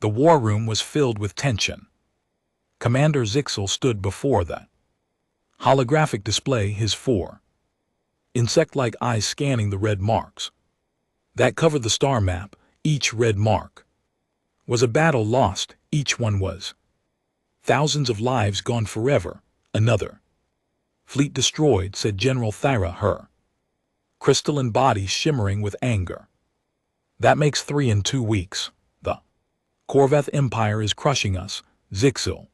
The war room was filled with tension. Commander Zixel stood before the holographic display, his four insect-like eyes scanning the red marks that covered the star map. Each red mark was a battle lost, each one was thousands of lives gone forever. Another fleet destroyed, said General Thyra, her crystalline body shimmering with anger. That makes 3 in 2 weeks. The Corveth Empire is crushing us. Zixel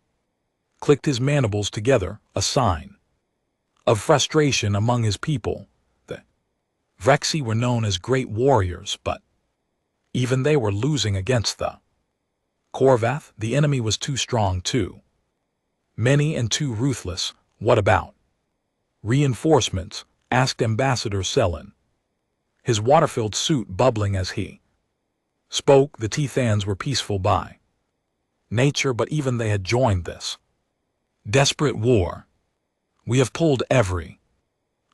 clicked his mandibles together, a sign of frustration among his people. The Vrexi were known as great warriors, but even they were losing against the Corvath. The enemy was too strong, too many, and too ruthless. What about reinforcements? Asked Ambassador Selin, his water-filled suit bubbling as he spoke. The Tethans were peaceful by nature, but even they had joined this desperate war. We have pulled every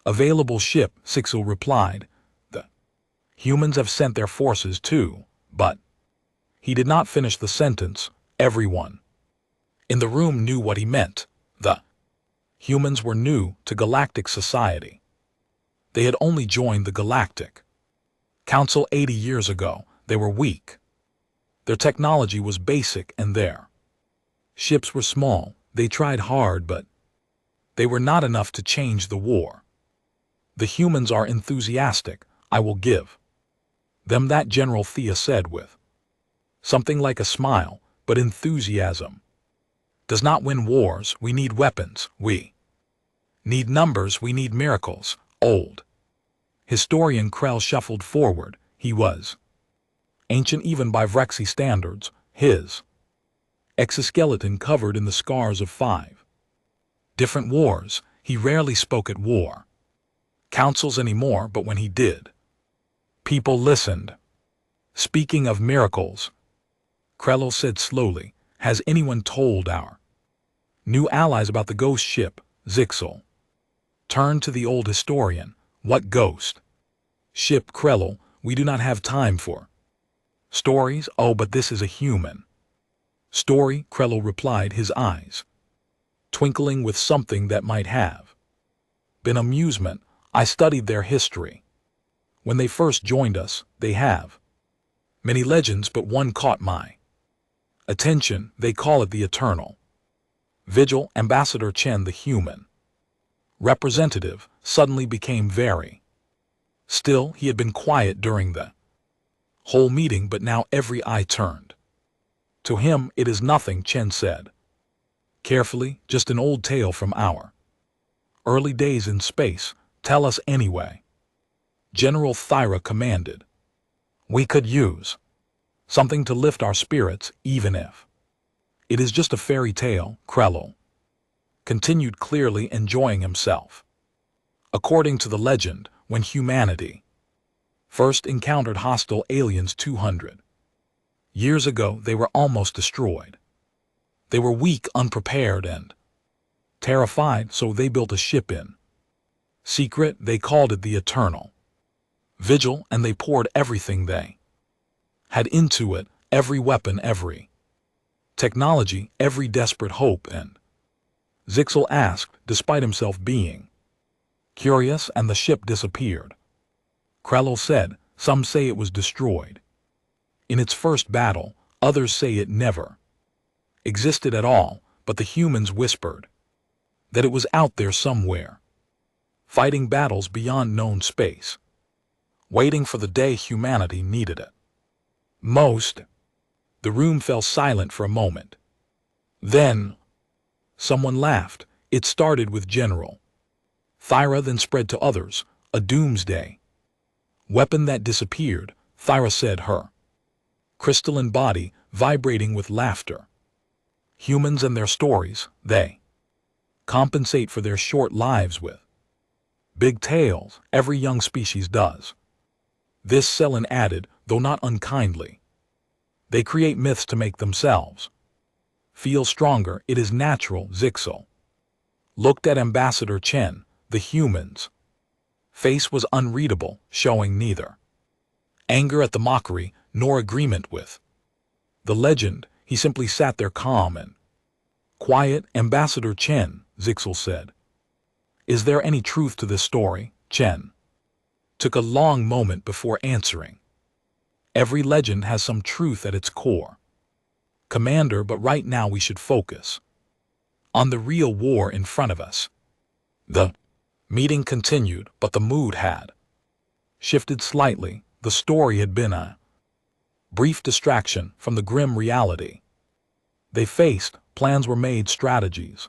available ship, Zixel replied. The humans have sent their forces too, but he did not finish the sentence. Everyone in the room knew what he meant. The humans were new to galactic society. They had only joined the Galactic Council 80 years ago. They were weak. Their technology was basic and their ships were small. They tried hard, but they were not enough to change the war. The humans are enthusiastic. I will give them that, General Thea said with something like a smile, but enthusiasm does not win wars. We need weapons. We need numbers. We need miracles. Old historian Krell shuffled forward. He was ancient even by Vrexi standards, his exoskeleton covered in the scars of 5 different wars. He rarely spoke at war councils anymore, but when he did, people listened. Speaking of miracles, Krell said slowly, has anyone told our new allies about the ghost ship? Zixel turned to the old historian. What ghost ship, Krell? We do not have time for stories. Oh, but this is a human story, Krell replied, his eyes twinkling with something that might have been amusement. I studied their history. When they first joined us, they have many legends, but one caught my attention. They call it the Eternal Vigil. Ambassador Chen, the human representative, suddenly became very still. He had been quiet during the whole meeting, but now every eye turned to him. It is nothing, Chen said carefully, just an old tale from our early days in space. Tell us anyway, General Thyra commanded. We could use something to lift our spirits, even if it is just a fairy tale, Krell continued, clearly enjoying himself. According to the legend, when humanity first encountered hostile aliens 200 years ago, they were almost destroyed. They were weak, unprepared, and terrified, so they built a ship in secret. They called it the Eternal Vigil, and they poured everything they had into it, every weapon, every technology, every desperate hope. And Zixel asked, despite himself being curious, and the ship disappeared. Krell said, some say it was destroyed in its first battle, others say it never existed at all, but the humans whispered that it was out there somewhere, fighting battles beyond known space, waiting for the day humanity needed it most. The room fell silent for a moment. Then someone laughed. It started with General Thyra, then spread to others. A doomsday weapon that disappeared, Thyra said, her crystalline body vibrating with laughter. Humans and their stories, they compensate for their short lives with big tales. Every young species does this, Selin added, though not unkindly. They create myths to make themselves feel stronger. It is natural. Zixel looked at Ambassador Chen. The human's face was unreadable, showing neither anger at the mockery nor agreement with The legend, he simply sat there calm and quiet. Ambassador Chen, Zixel said. Is there any truth to this story? Chen took a long moment before answering. Every legend has some truth at its core, Commander, but right now we should focus on the real war in front of us. The meeting continued, but the mood had shifted slightly. The story had been a brief distraction from the grim reality they faced. Plans were made, strategies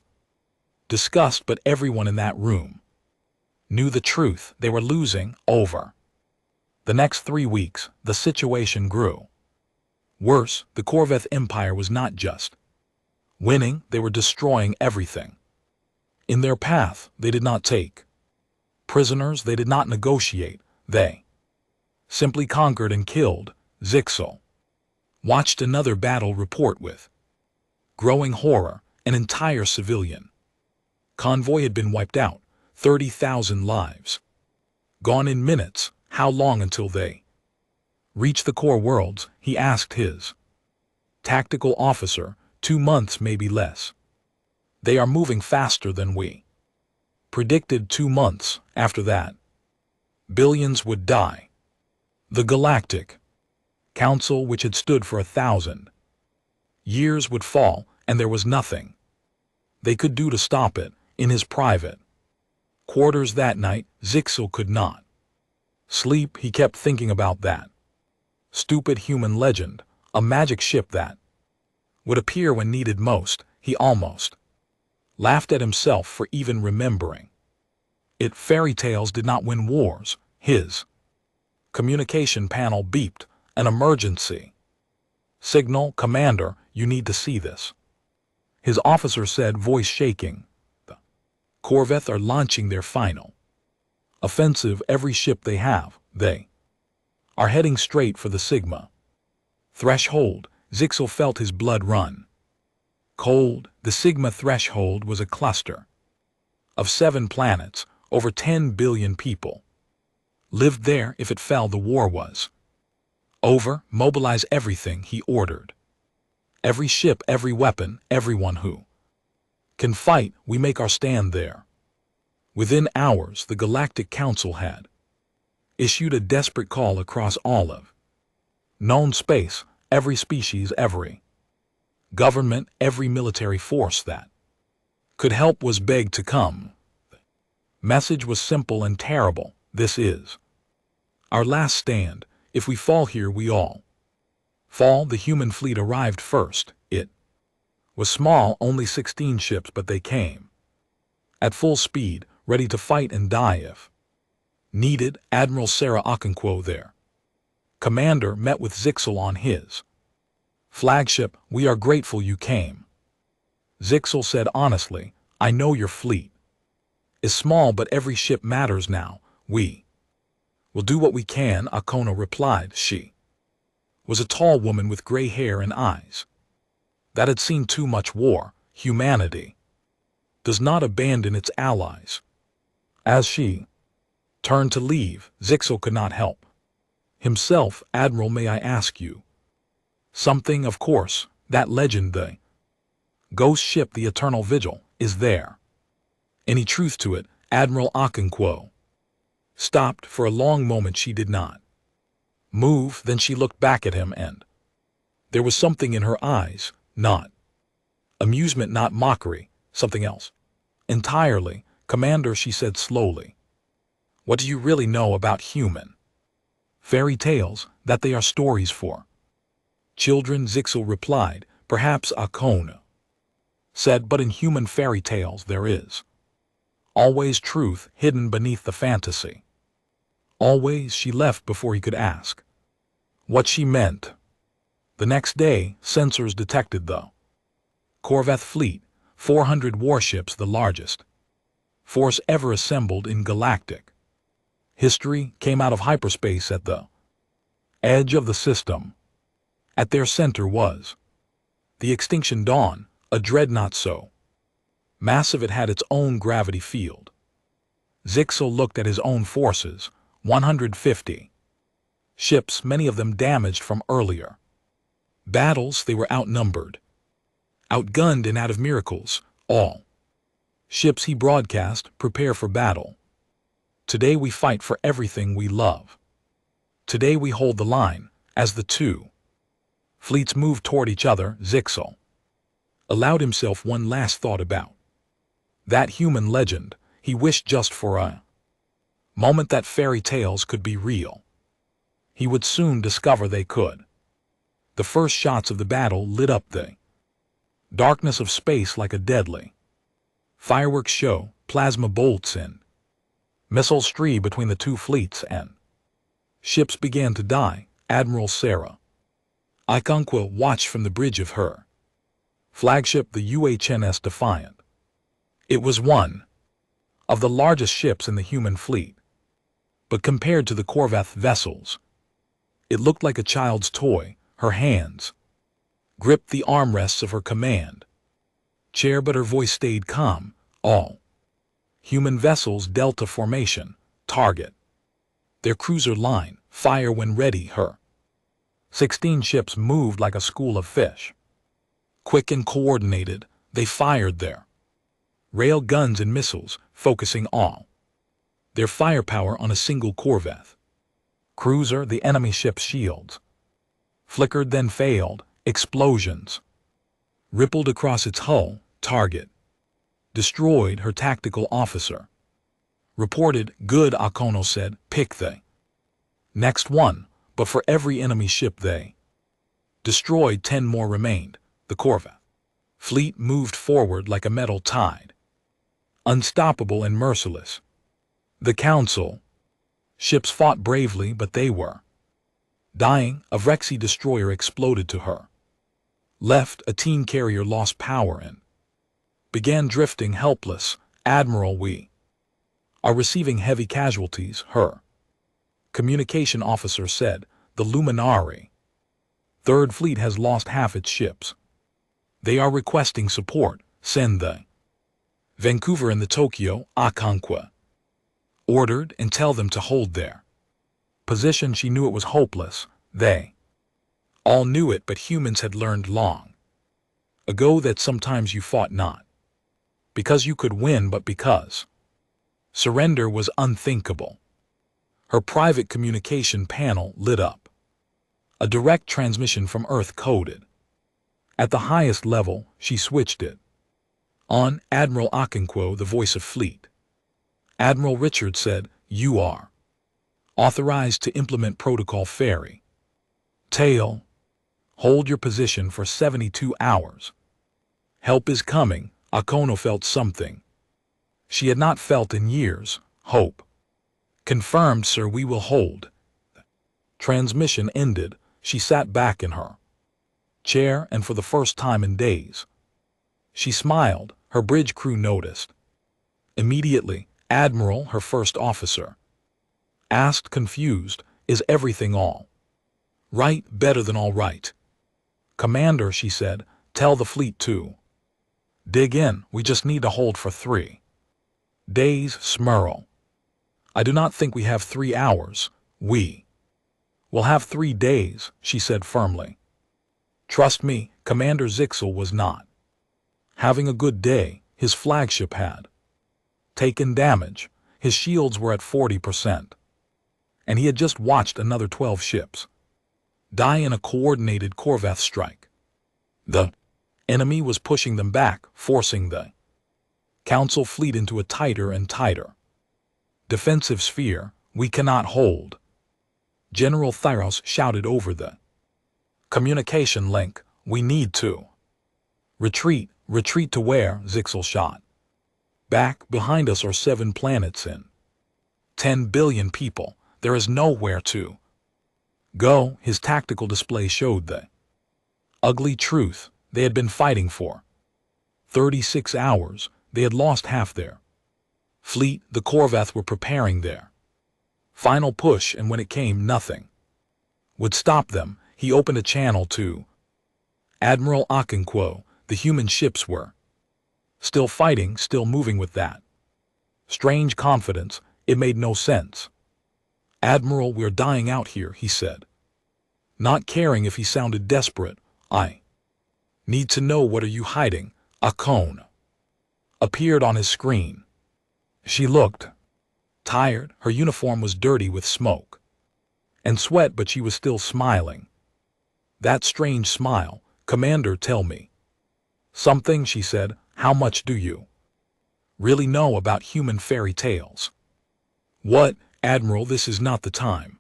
discussed, but everyone in that room knew the truth. They were losing. Over the next 3 weeks, the situation grew worse. The Corvette Empire was not just winning, they were destroying everything in their path. They did not take prisoners, they did not negotiate, they simply conquered and killed. Zixel watched another battle report with growing horror. An entire civilian convoy had been wiped out, 30,000 lives gone in minutes. How long until they reach the core worlds? He asked his tactical officer. 2 months, maybe less. They are moving faster than we predicted. 2 months. After that, billions would die. The Galactic Council, which had stood for 1,000 years, would fall, and there was nothing they could do to stop it. In his private quarters that night, Zixel could not sleep. He kept thinking about that stupid human legend, a magic ship that would appear when needed most. He almost laughed at himself for even remembering it. Fairy tales did not win wars. His communication panel beeped. An emergency signal. Commander, you need to see this, his officer said, voice shaking. The Corvettes are launching their final offensive. Every ship they have. They are heading straight for the Sigma threshold. Zixel felt his blood run cold. The Sigma threshold was a cluster of 7 planets. Over 10 billion people lived there. If it fell, the war was over. Mobilize everything, he ordered. Every ship, every weapon, everyone who can fight. We make our stand there. Within hours, the Galactic Council had issued a desperate call across all of known space. Every species, every government, every military force that could help was begged to come. The message was simple and terrible. This is our last stand. If we fall here, we all fall. The human fleet arrived first. It was small, only 16 ships, but they came at full speed, ready to fight and die if needed. Admiral Sarah Okonkwo, their commander, met with Zixel on his flagship. We are grateful you came, Zixel said honestly. I know your fleet is small, but every ship matters now. We will do what we can, Okono replied. She was a tall woman with gray hair and eyes that had seen too much war. Humanity does not abandon its allies. As she turned to leave, Zixel could not help himself. Admiral, may I ask you something? Of course. That legend, the ghost ship, the Eternal Vigil, is there any truth to it? Admiral Okonkwo stopped. For a long moment she did not move. Then she looked back at him, and there was something in her eyes. Not amusement, not mockery, something else entirely. Commander, she said slowly, what do you really know about human fairy tales? That they are stories for children, Zixel replied. Perhaps, Okono said, but in human fairy tales there is always truth hidden beneath the fantasy. Always. She left before he could ask what she meant. The next day, sensors detected the Corvette fleet, 400 warships, the largest force ever assembled in galactic history, came out of hyperspace at the edge of the system. At their center was the Extinction Dawn, a dreadnought so massive it had its own gravity field. Zixel looked at his own forces, 150 ships, many of them damaged from earlier Battles, they were outnumbered, outgunned and out of miracles, all. Ships, he broadcast, prepare for battle. Today we fight for everything we love. Today we hold the line, as the two fleets moved toward each other. Zixel allowed himself one last thought about that human legend. He wished just for a moment that fairy tales could be real. He would soon discover they could. The first shots of the battle lit up the darkness of space like a deadly fireworks show. Plasma bolts and missiles streamed between the two fleets, and ships began to die. Admiral Sarah Iconqua watched from the bridge of her flagship, the UHNS Defiant. It was one of the largest ships in the human fleet, but compared to the Corvath vessels, it looked like a child's toy. Her hands gripped the armrests of her command chair, but her voice stayed calm. All human vessels, Delta formation, target their cruiser line, fire when ready. Her 16 ships moved like a school of fish. Quick and coordinated, they fired their rail guns and missiles, focusing all their firepower on a single Corvette cruiser. The enemy ship's shields flickered, then failed. Explosions rippled across its hull. Target destroyed. Her tactical officer reported. Good, Akono said. Pick the next one. But for every enemy ship they destroyed, 10 more remained. The Corvette fleet moved forward like a metal tide, unstoppable and merciless. The Council ships fought bravely, but they were dying. A Vrexy destroyer exploded to her left. A teen carrier lost power and began drifting helpless. Admiral, we are receiving heavy casualties, her communication officer said. The Luminari Third Fleet has lost half its ships. They are requesting support. Send the Vancouver and the Tokyo, Akonqua ordered, and tell them to hold their position. She knew it was hopeless. They all knew it, but humans had learned long ago that sometimes you fought not because you could win, but because surrender was unthinkable. Her private communication panel lit up. A direct transmission from Earth coded. At the highest level, she switched it on. Admiral Akinquo, the voice of fleet. Admiral Richard said, "You are authorized to implement protocol fairy tail. Hold your position for 72 hours. Help is coming." Akono felt something she had not felt in years. Hope. Confirmed, sir. We will hold. Transmission ended. She sat back in her chair, and for the first time in days, she smiled. Her bridge crew noticed. Immediately, Admiral, her first officer, asked, confused, "Is everything all right?" "Better than all right, Commander," she said. "Tell the fleet to dig in. We just need to hold for 3 days, Smurl. I do not think we have 3 hours. We will have 3 days," she said firmly. "Trust me." Commander Zixel was not having a good day. His flagship had taken damage. His shields were at 40%. And he had just watched another 12 ships die in a coordinated Corvette strike. The enemy was pushing them back, forcing the Council fleet into a tighter and tighter defensive sphere. "We cannot hold," General Thyros shouted over the communication link. "We need to retreat." "Retreat to where?" Zixel shot back. "Behind us are 7 planets and 10 billion people. There is nowhere to go." His tactical display showed the ugly truth. They had been fighting for 36 hours. They had lost half their fleet. The Corvath were preparing their final push, and when it came, nothing would stop them. He opened a channel to Admiral Akinquo. The human ships were still fighting, still moving with that strange confidence. It made no sense. "Admiral, we're dying out here," he said, not caring if he sounded desperate I need to know, what are you hiding? A cone appeared on his screen. She looked tired. Her uniform was dirty with smoke and sweat, but she was still smiling. That strange smile. Commander, tell me something, she said. How much do you really know about human fairy tales? What, Admiral, this is not the time.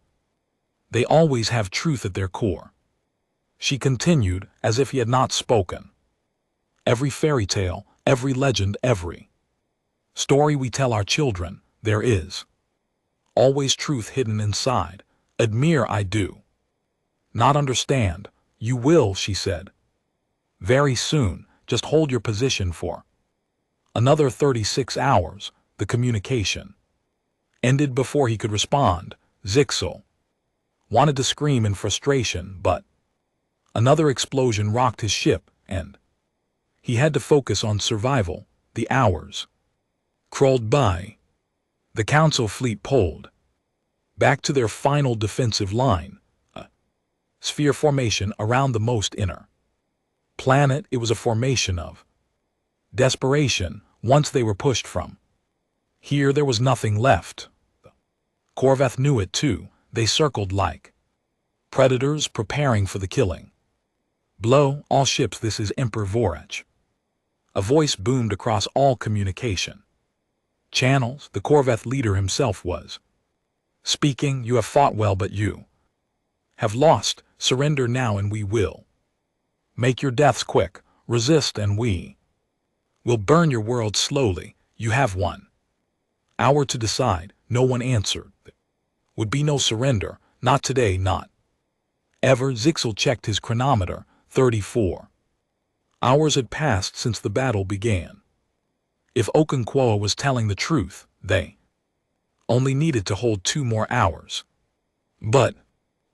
They always have truth at their core. She continued, as if he had not spoken. Every fairy tale, every legend, every story we tell our children, there is always truth hidden inside. Admire, I do not understand. You will, she said. Very soon. Just hold your position for another 36 hours. The communication ended before he could respond. Zixel wanted to scream in frustration, but another explosion rocked his ship, and he had to focus on survival. The hours crawled by. The Council fleet pulled back to their final defensive line, a sphere formation around the most inner planet. It was a formation of desperation. Once they were pushed from here, there was nothing left. The Corvette knew it too. They circled like predators, preparing for the killing blow. All ships, this is Emperor Vorach. A voice boomed across all communication channels. The Corvette leader himself was speaking. You have fought well, but you have lost. Surrender now and we will make your deaths quick. Resist and we will burn your world slowly. You have 1 hour to decide. No one answered. There would be no surrender. Not today, not ever. Zixel checked his chronometer. 34 hours had passed since the battle began. If Okonkwo was telling the truth, they only needed to hold 2 more hours. But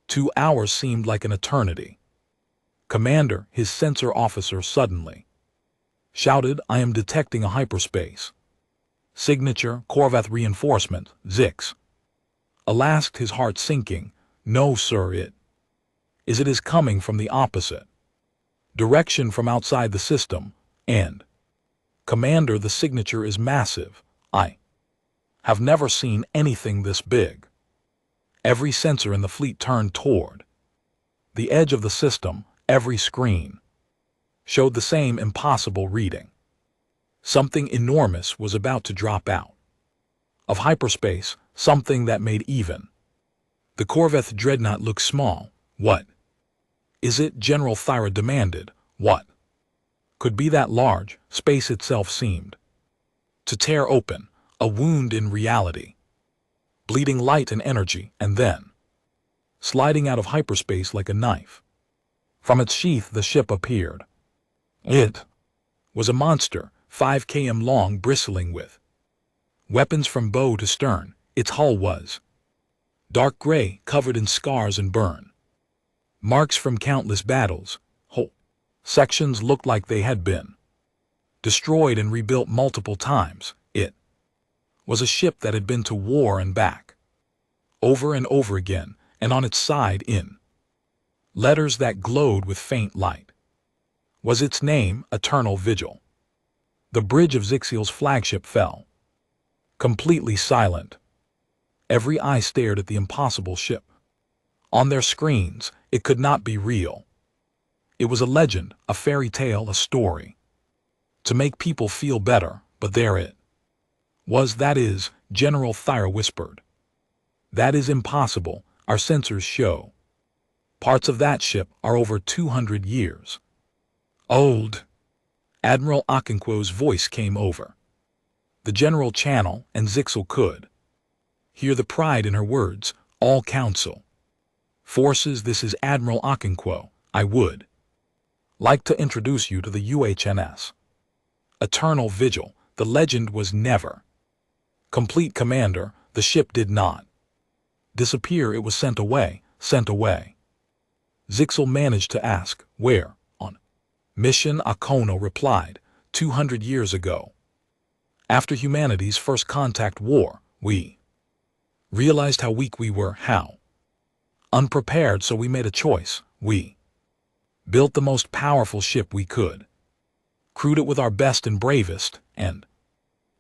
2 hours seemed like an eternity. Commander, his sensor officer suddenly shouted, I am detecting a hyperspace signature. Corvette reinforcement. Zix asked, his heart sinking. No, sir, it is coming from the opposite direction, from outside the system. And Commander, the signature is massive. I have never seen anything this big. Every sensor in the fleet turned toward the edge of the system. Every screen showed the same impossible reading. Something enormous was about to drop out of hyperspace, something that made even the Corvette dreadnought look small. What is it? General Thyra demanded. What could be that large? Space itself seemed to tear open, a wound in reality, bleeding light and energy, and then sliding out of hyperspace like a knife. From its sheath the ship appeared. It was a monster, 5 km long, bristling with weapons from bow to stern. Its hull was dark gray, covered in scars and burn marks from countless battles. Whole sections looked like they had been destroyed and rebuilt multiple times. It was a ship that had been to war and back over and over again, and on its side, in letters that glowed with faint light, was its name, Eternal Vigil. The bridge of Zixel's flagship fell completely silent. Every eye stared at the impossible ship. On their screens, it could not be real. It was a legend, a fairy tale, a story to make people feel better, but there it was. That is, General Thyra whispered. That is impossible. Our sensors show parts of that ship are over 200 years old. Admiral Okonkwo's voice came over the general channel, and Zixel could hear the pride in her words. All council forces, this is Admiral Okonkwo. I would like to introduce you to the UHNS Eternal Vigil. The legend was never complete, Commander. The ship did not disappear. It was sent away. Sent away. Zixel managed to ask, where? On mission, Akono replied. 200 years ago. After humanity's first contact war, we realized how weak we were, how unprepared, so we made a choice. We Built the most powerful ship we could. Crewed it with our best and bravest, and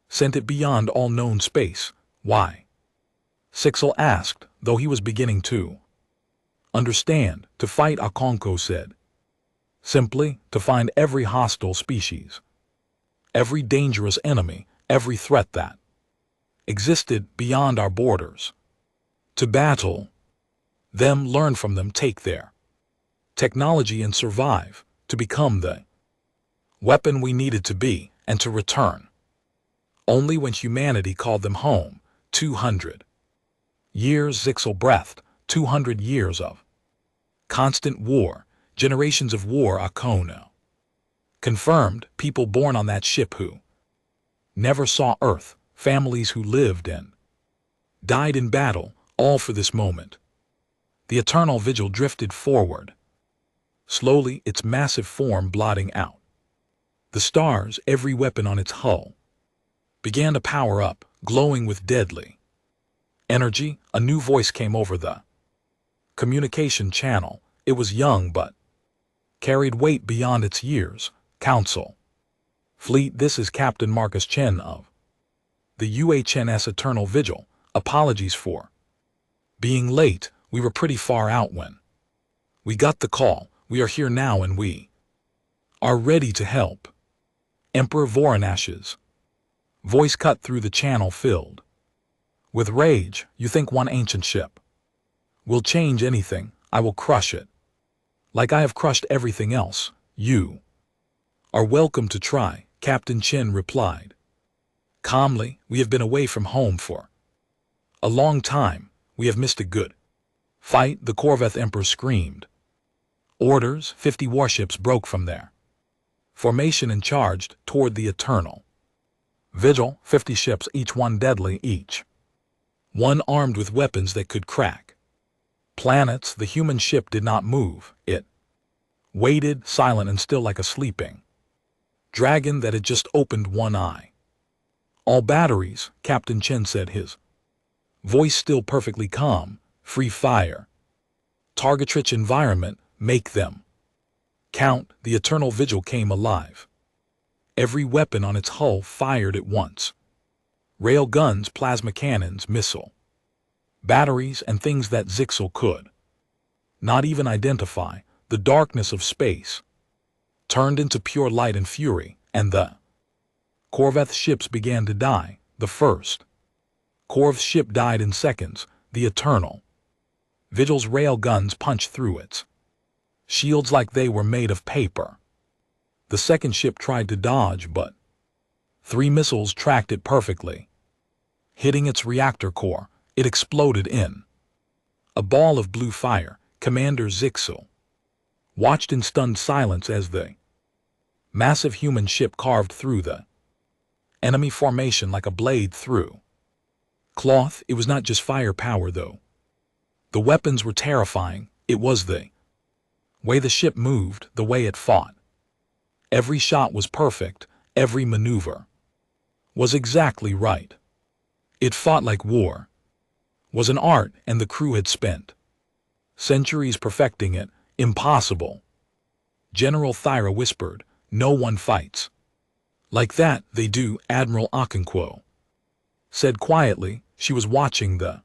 sent it beyond all known space. Why? Zixel asked, though he was beginning to understand. To fight, Akonko said. Simply, to find every hostile species. Every dangerous enemy, every threat that existed beyond our borders. To battle them, learn from them, take their technology and survive, to become the weapon we needed to be, and to return only when humanity called them home. 200 years, Zixel breathed. 200 years of constant war, generations of war. Akono confirmed. People born on that ship who never saw Earth, families who lived and died in battle, all for this moment. The eternal vigil drifted forward, slowly, its massive form blotting out the stars. Every weapon on its hull began to power up, glowing with deadly energy. A new voice came over the communication channel. It was young but carried weight beyond its years. Council Fleet, this is Captain Marcus Chen of the UHNS Eternal Vigil. Apologies for being late. We were pretty far out when we got the call. We are here now and we are ready to help. Emperor Voronash's voice cut through the channel, filled with rage. You think one ancient ship will change anything? I will crush it, like I have crushed everything else. You are welcome to try, Captain Chen replied calmly. We have been away from home for a long time. We have missed a good fight, the Corvette Emperor screamed. Orders. 50 warships broke from their formation and charged toward the Eternal Vigil. 50 ships, each one deadly, each one armed with weapons that could crack planets. The human ship did not move. It waited, silent and still, like a sleeping dragon that had just opened one eye. All batteries, Captain Chen said, his voice still perfectly calm. Free fire. Target-rich environment, make them count. The Eternal Vigil came alive. Every weapon on its hull fired at once. Rail guns, plasma cannons, missile batteries, and things that Zixel could not even identify. The darkness of space turned into pure light and fury, and the Corvette ships began to die. The first Corv ship died in seconds. The Eternal Vigil's rail guns punched through its shields like they were made of paper. The second ship tried to dodge, but 3 missiles tracked it perfectly. Hitting its reactor core, it exploded in a ball of blue fire. Commander Zixel watched in stunned silence as the massive human ship carved through the enemy formation like a blade through cloth. It was not just firepower, though. The weapons were terrifying. It was the way the ship moved, the way it fought. Every shot was perfect. Every maneuver was exactly right. It fought like war was an art, and the crew had spent centuries perfecting it. Impossible. General Thyra whispered, no one fights like that. They do, Admiral Okonkwo said quietly. She was watching the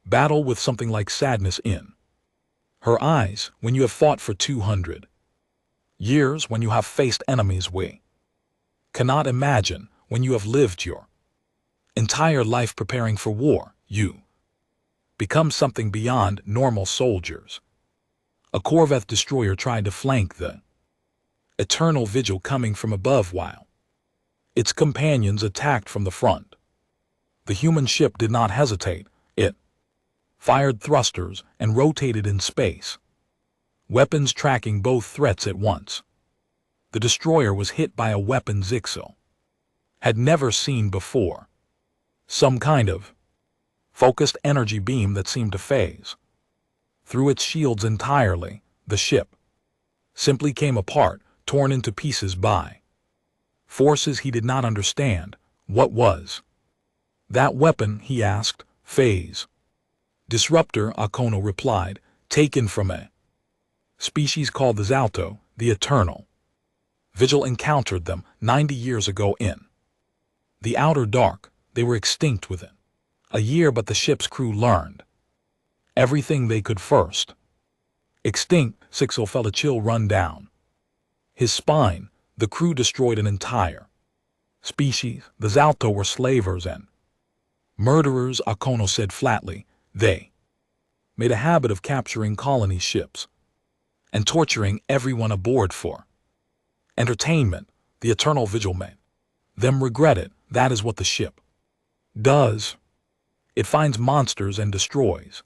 battle with something like sadness in her eyes. When you have fought for 200 years, when you have faced enemies we cannot imagine, when you have lived your entire life preparing for war, you become something beyond normal soldiers. A Corvette destroyer tried to flank the Eternal Vigil coming from above while its companions attacked from the front. The human ship did not hesitate. It fired thrusters and rotated in space, weapons tracking both threats at once. The destroyer was hit by a weapon Zixel had never seen before. Some kind of focused energy beam that seemed to phase through its shields entirely. The ship simply came apart, torn into pieces by forces he did not understand. What was that weapon? He asked. Phase disruptor, Akono replied, taken from a Species called the Zalto, the Eternal. Vigil encountered them 90 years ago in the outer dark. They were extinct within a year, but the ship's crew learned everything they could first. Extinct, Sixel felt a chill run down his spine. The crew destroyed an entire species. The Zalto were slavers and murderers, Akono said flatly. They made a habit of capturing colony ships and torturing everyone aboard for entertainment. The Eternal Vigil made them regret it. That is what the ship does. It finds monsters and destroys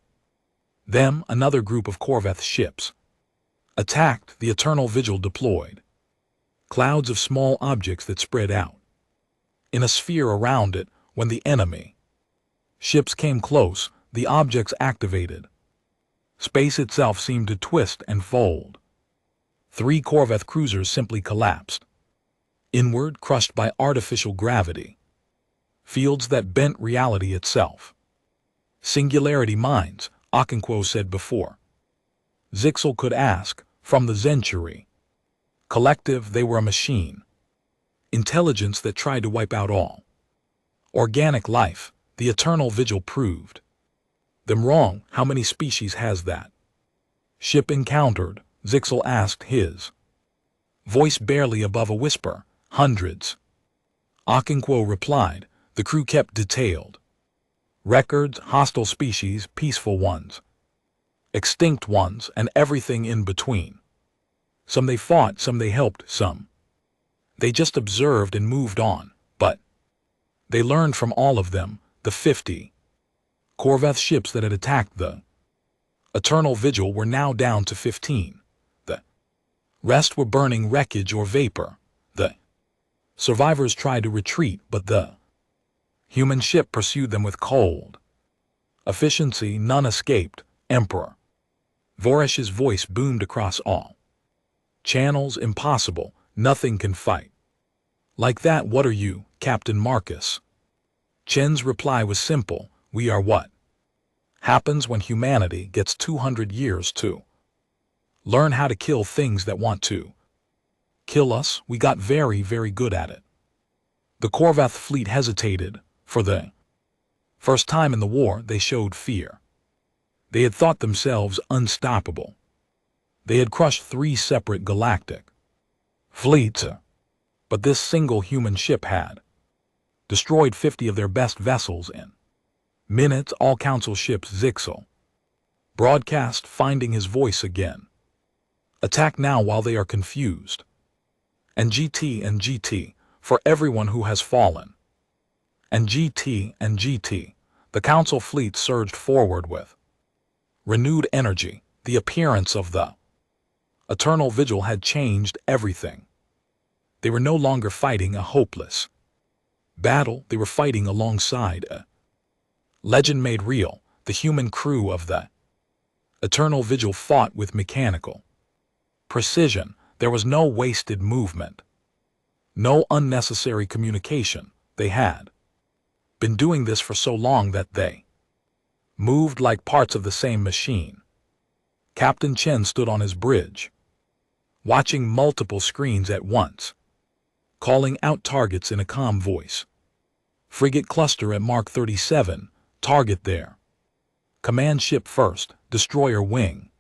them. Another group of Corveth ships attacked. The Eternal Vigil deployed clouds of small objects that spread out in a sphere around it. When the enemy ships came close, the objects activated. Space itself seemed to twist and fold. 3 Corveth cruisers simply collapsed inward, crushed by artificial gravity fields that bent reality itself. Singularity minds, Okonkwo said before Zixel could ask. From the Century Collective, they were a machine intelligence that tried to wipe out all organic life. The Eternal Vigil proved them wrong. How many species has that ship encountered? Zixel asked, his voice barely above a whisper. Hundreds, Okonkwo replied. The crew kept detailed records, hostile species, peaceful ones, extinct ones, and everything in between. Some they fought, some they helped, some they just observed and moved on, but they learned from all of them. The 50 Corveth ships that had attacked the Eternal Vigil were now down to 15. The rest were burning wreckage or vapor. The survivors tried to retreat, but the human ship pursued them with cold efficiency. None escaped. Emperor Voresh's voice boomed across all channels. Impossible. Nothing can fight like that. What are you, Captain Marcus? Chen's reply was simple. We are what happens when humanity gets 200 years to learn how to kill things that want to kill us. We got very, very good at it. The Corveth fleet hesitated. For the first time in the war, they showed fear. They had thought themselves unstoppable. They had crushed 3 separate galactic fleets, but this single human ship had destroyed 50 of their best vessels in minutes. All council ships. Zixel broadcast, finding his voice again. Attack now while they are confused. And GT for everyone who has fallen. And GT. The council fleet surged forward with renewed energy. The appearance of the Eternal Vigil had changed everything. They were no longer fighting a hopeless battle. They were fighting alongside a legend made real. The human crew of the Eternal Vigil fought with mechanical precision. There was no wasted movement, no unnecessary communication. They had been doing this for so long that they moved like parts of the same machine. Captain Chen stood on his bridge, watching multiple screens at once, calling out targets in a calm voice. Frigate cluster at Mark 37, target there. Command ship first, destroyer wing.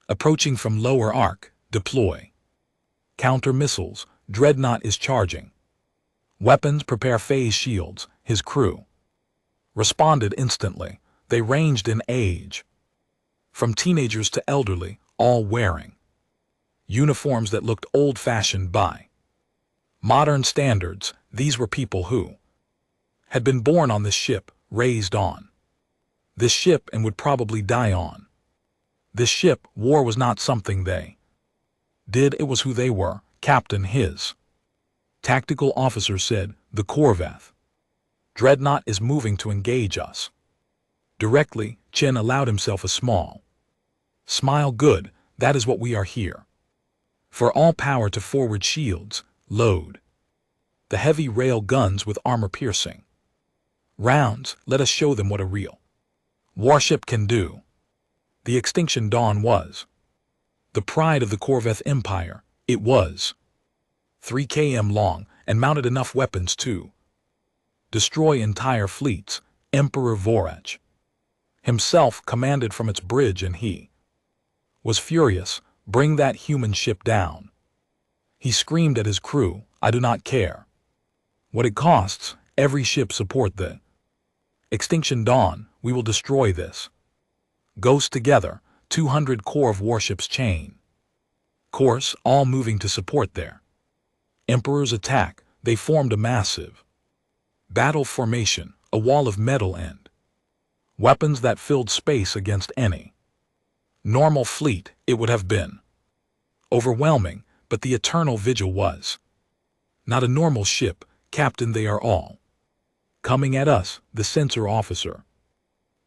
Approaching from lower arc, deploy. Counter missiles, dreadnought is charging. Weapons, prepare phase shields. His crew responded instantly. They ranged in age, from teenagers to elderly, all wearing uniforms that looked old-fashioned by modern standards. These were people who had been born on this ship, raised on this ship, and would probably die on this ship. War was not something they did, it was who they were. Captain, his tactical officer said, the Corveth dreadnought is moving to engage us directly. Chen allowed himself a small smile. Good, that is what we are here for. All power to forward shields. Load the heavy rail guns with armor-piercing rounds. Let us show them what a real warship can do. The Extinction Dawn was The pride of the Corvette Empire, it was 3 km long and mounted enough weapons to destroy entire fleets. Emperor Vorach himself commanded from its bridge, and he was furious. Bring that human ship down. He screamed at his crew, I do not care what it costs. Every ship support the Extinction Dawn. We will destroy this. Ghost together, 200 core of warships chain course, all moving to support their Emperor's attack. They formed a massive battle formation, a wall of metal and weapons that filled space. Against any normal fleet, it would have been overwhelming, but the Eternal Vigil was not a normal ship. Captain, they are all coming at us, the censor officer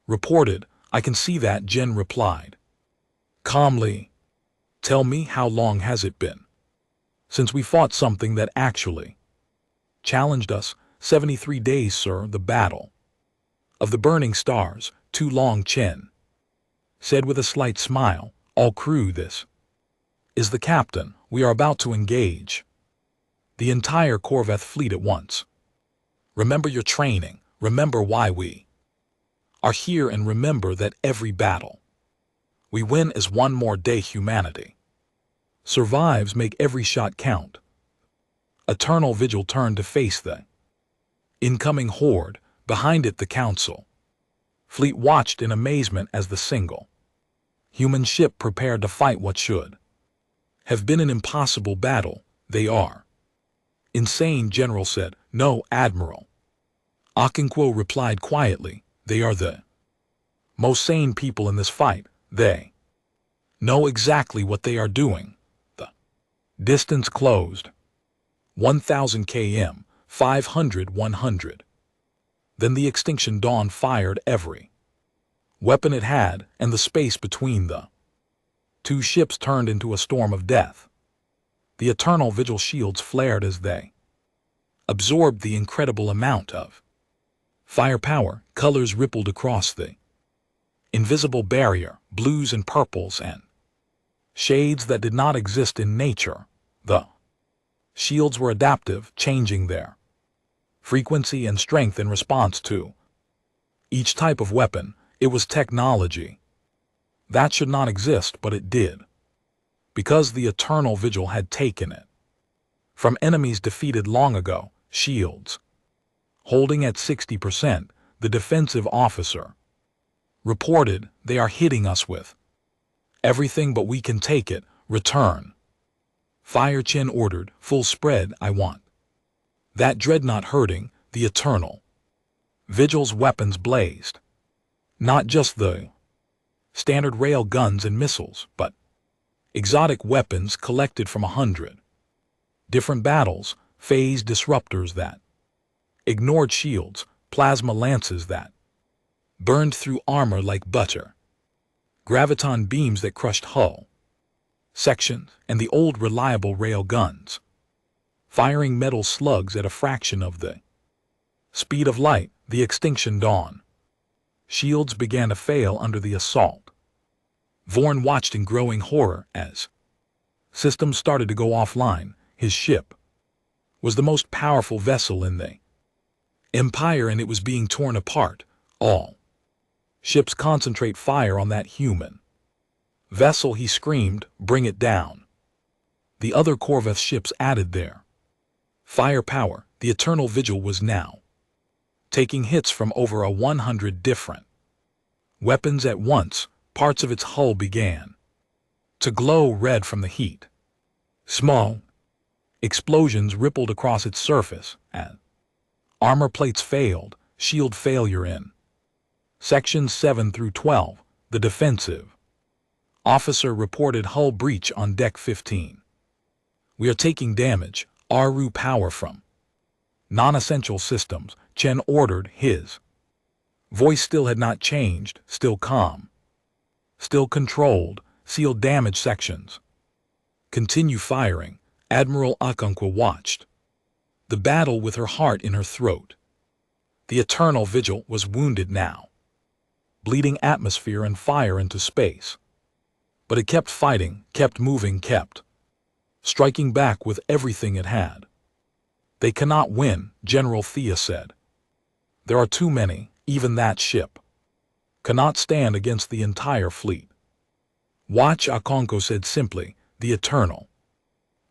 reported. I can see that, Jen replied calmly. Tell me, how long has it been since we fought something that actually challenged us? 73 days, sir. The Battle of the Burning Stars. Too long, Chen said with a slight smile. All crew, this is the captain. We are about to engage the entire Corvette fleet at once. Remember your training. Remember why we are here, and remember that every battle we win is one more day humanity survives. Make every shot count. Eternal Vigil turned to face the incoming horde. Behind it, the council fleet watched in amazement as the single human ship prepared to fight what should have been an impossible battle. They are insane, General said. No, Admiral, Okonkwo replied quietly. They are the most sane people in this fight. They know exactly what they are doing. The distance closed. 1,000 km, 500, 100. Then the Extinction Dawn fired every weapon it had, and the space between the two ships turned into a storm of death. The Eternal Vigil shields flared as they absorbed the incredible amount of firepower. Colors rippled across the invisible barrier, blues and purples and shades that did not exist in nature. The shields were adaptive, changing their frequency and strength in response to each type of weapon. It was technology that should not exist, but it did, because the Eternal Vigil had taken it from enemies defeated long ago. Shields holding at 60%, the defensive officer reported. They are hitting us with everything, but we can take it. Return fire, Chen ordered. Full spread. I want that dreadnought hurting. The Eternal Vigil's weapons blazed. Not just the standard rail guns and missiles, but exotic weapons collected from 100 different battles, phase disruptors that ignored shields, plasma lances that burned through armor like butter, graviton beams that crushed hull sections, and the old reliable rail guns, firing metal slugs at a fraction of the speed of light. The Extinction Dawn shields began to fail under the assault. Vorn watched in growing horror as systems started to go offline. His ship was the most powerful vessel in the Empire, and it was being torn apart. All ships concentrate fire on that human vessel, he screamed. Bring it down. The other Corvette ships added their firepower. The Eternal Vigil was now taking hits from over 100 different weapons at once. Parts of its hull began to glow red from the heat. Small explosions rippled across its surface, and armor plates failed. Shield failure in sections 7 through 12. The defensive officer reported. Hull breach on deck 15. We are taking damage. Aru power from non-essential systems, Chen ordered. His voice still had not changed, still calm, still controlled. Seal damage sections. Continue firing. Admiral Okonkwo watched the battle with her heart in her throat. The Eternal Vigil was wounded now, bleeding atmosphere and fire into space. But it kept fighting, kept moving, kept striking back with everything it had. They cannot win, General Thea said. There are too many, even that ship cannot stand against the entire fleet. Watch, Akonko said simply. The Eternal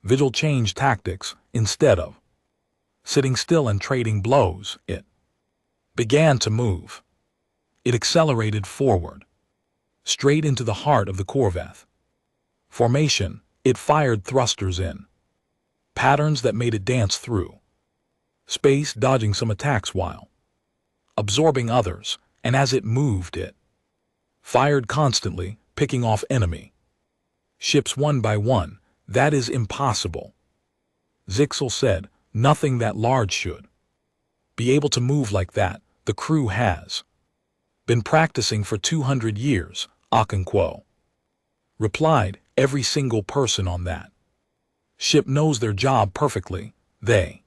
Vigil changed tactics. Instead of sitting still and trading blows, it began to move. It accelerated forward, straight into the heart of the Corvette formation. It fired thrusters in patterns that made it dance through space, dodging some attacks while absorbing others, and as it moved it fired constantly, picking off enemy ships one by one. That is impossible, Zixel said. Nothing that large should be able to move like that. The crew has been practicing for 200 years, Akonko replied. Every single person on that ship knows their job perfectly. They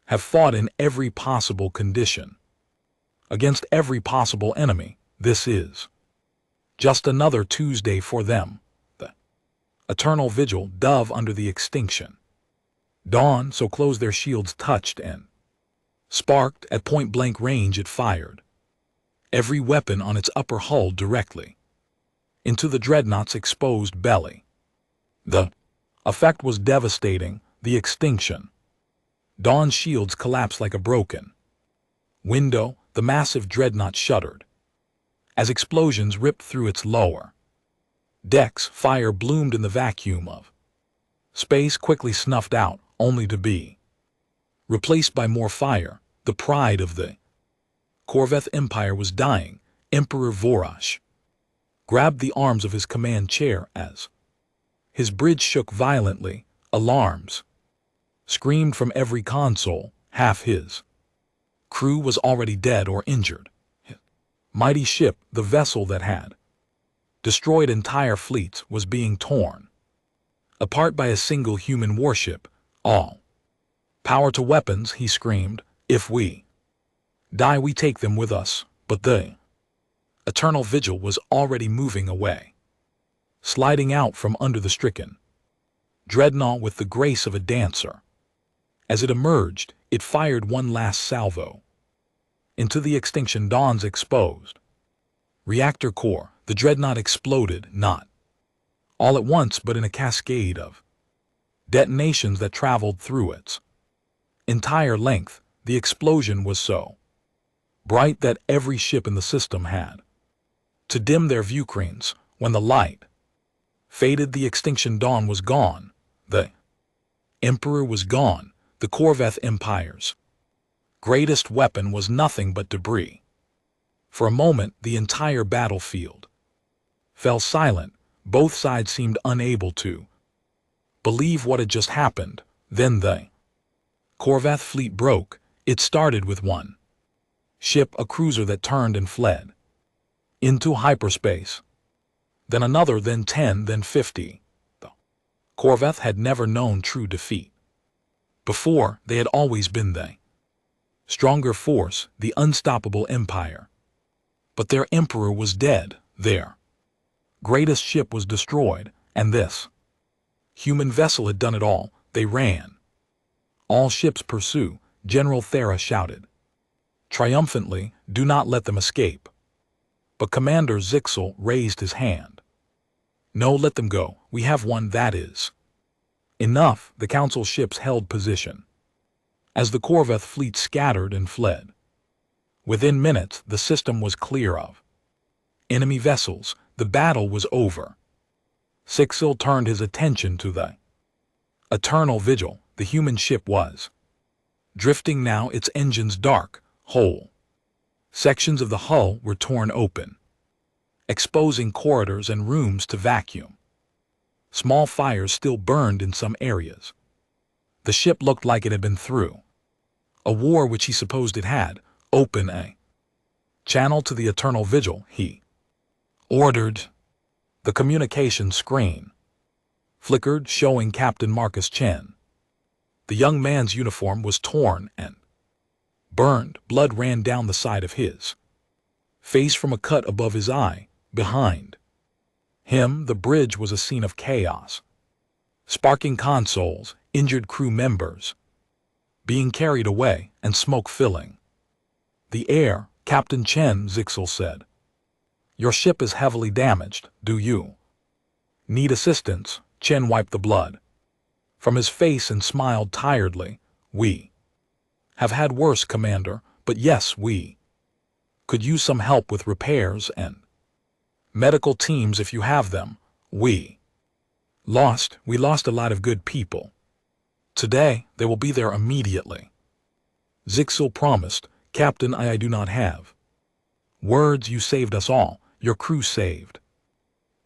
have fought in every possible condition, against every possible enemy. This is just another Tuesday for them. The Eternal Vigil dove under the extinction dawn, so close their shields touched and sparked. At point-blank range it fired every weapon on its upper hull directly into the dreadnought's exposed belly. The effect was devastating. The extinction dawn's shields collapsed like a broken window. The massive dreadnought shuddered as explosions ripped through its lower decks. Fire bloomed in the vacuum of space, quickly snuffed out, only to be replaced by more fire. The pride of the Corvette Empire was dying. Emperor Vorash grabbed the arms of his command chair as his bridge shook violently. Alarms screamed from every console. Half his crew was already dead or injured. His mighty ship, the vessel that had destroyed entire fleets, was being torn apart by a single human warship. All power to weapons, he screamed. If we die, we take them with us. But the Eternal Vigil was already moving away, sliding out from under the stricken dreadnought with the grace of a dancer. As it emerged, it fired one last salvo into the extinction dawn's exposed reactor core. The dreadnought exploded, not all at once, but in a cascade of detonations that traveled through its entire length. The explosion was so bright that every ship in the system had to dim their viewscreens. When the light faded, the extinction dawn was gone. The Emperor was gone. The Corvette Empire's greatest weapon was nothing but debris. For a moment, the entire battlefield fell silent. Both sides seemed unable to believe what had just happened. Then the Corvette fleet broke. It started with one ship, a cruiser that turned and fled into hyperspace. Then another, then 10, then 50. The Corvette had never known true defeat before. They had always been the stronger force, the unstoppable empire. But their emperor was dead. Their greatest ship was destroyed, and this human vessel had done it all. They ran. All ships pursue, General Thera shouted triumphantly. Do not let them escape. But Commander Zixel raised his hand. No, let them go. We have one. That is enough. The council ships held position as the Corvette fleet scattered and fled. Within minutes, the system was clear of enemy vessels. The battle was over. Zixel turned his attention to the Eternal Vigil. The human ship was drifting now, its engines dark. Whole sections of the hull were torn open, exposing corridors and rooms to vacuum. Small fires still burned in some areas. The ship looked like it had been through a war which he supposed it had. Open a channel to the Eternal Vigil, he ordered. The communication screen flickered, showing Captain Marcus Chen. The young man's uniform was torn and burned. Blood ran down the side of his face from a cut above his eye. Behind The bridge was a scene of chaos. Sparking consoles, injured crew members being carried away, and smoke filling the air. Captain Chen Zixel said, "Your ship is heavily damaged. Do you need assistance?" Chen wiped the blood from his face and smiled tiredly. "We have had worse, Commander, but yes, we could use some help with repairs and medical teams if you have them. We lost a lot of good people. Today, they will be there immediately." Zixel promised. "Captain, I do not have words. You saved us all. Your crew saved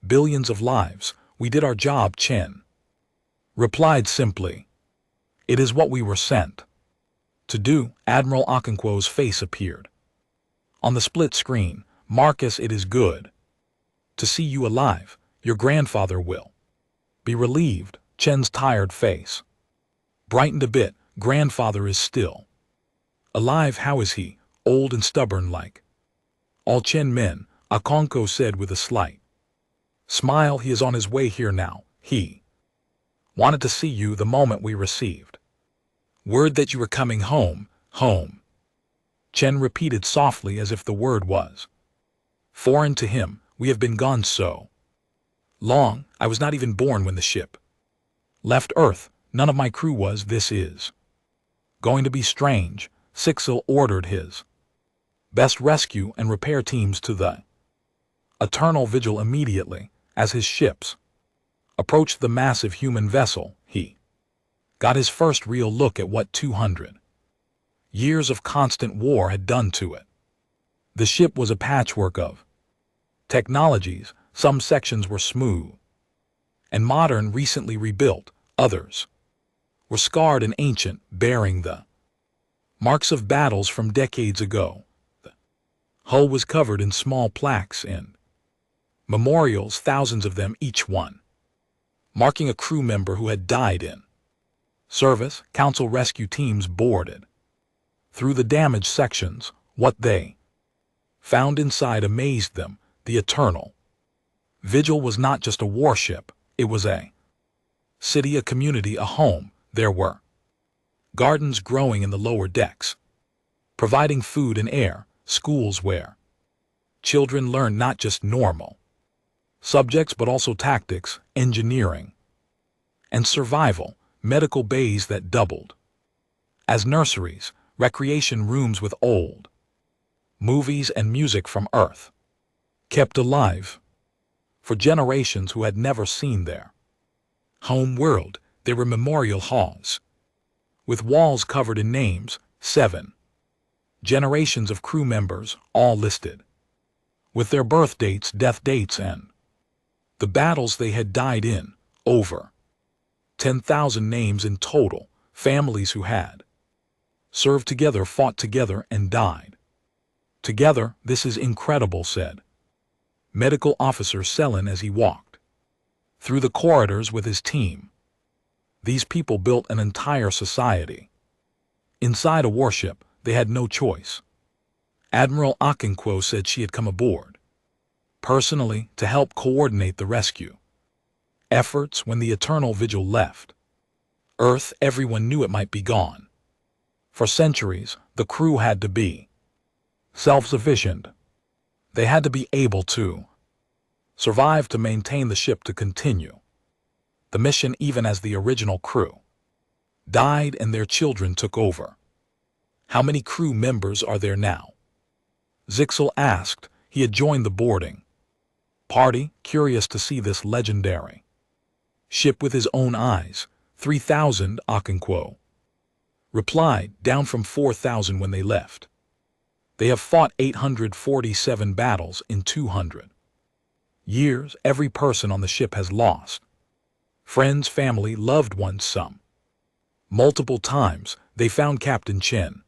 billions of lives. We did our job," Chen replied simply. "It is what we were sent to do." Admiral Okonkwo's face appeared on the split screen. "Marcus, it is good to see you alive. Your grandfather will be relieved." Chen's tired face brightened a bit. "Grandfather is still alive. How is he?" "Old and stubborn like all Chen men," Okonkwo said with a slight smile. "He is on his way here now. He wanted to see you the moment we received word that you were coming home." "Home," Chen repeated softly as if the word was foreign to him. "We have been gone so long. I was not even born when the ship left Earth. None of my crew was. This is going to be strange." Zixel ordered his best rescue and repair teams to the Eternal Vigil immediately. As his ships approached the massive human vessel, he got his first real look at what 200 years of constant war had done to it. The ship was a patchwork of technologies. Some sections were smooth and modern, recently rebuilt. Others were scarred and ancient, bearing the marks of battles from decades ago. The hull was covered in small plaques and memorials, thousands of them, each one marking a crew member who had died in service. Council rescue teams boarded through the damaged sections. What they found inside amazed them. The Eternal Vigil was not just a warship. It was a city, a community, a home. There were gardens growing in the lower decks, providing food and air, schools where children learned not just normal subjects but also tactics, engineering, and survival, medical bays that doubled as nurseries, recreation rooms with old movies and music from Earth, kept alive for generations who had never seen their home world. There were memorial halls with walls covered in names, 7 generations of crew members, all listed with their birth dates, death dates, and the battles they had died in. Over 10,000 names in total, families who had served together, fought together, and died together. "This is incredible," said Medical Officer Selin as he walked through the corridors with his team. "These people built an entire society inside a warship. They had no choice." Admiral Okonkwo said she had come aboard personally to help coordinate the rescue efforts. When the Eternal Vigil left Earth, everyone knew it might be gone. For centuries, the crew had to be self-sufficient. They had to be able to survive, to maintain the ship, to continue the mission even as the original crew died and their children took over. "How many crew members are there now?" Zixel asked. He had joined the boarding party, curious to see this legendary ship with his own eyes. 3,000, Okonkwo replied, down from 4,000 when they left. They have fought 847 battles in 200 years. Every person on the ship has lost friends, family, loved ones, some multiple times. They found Captain Chen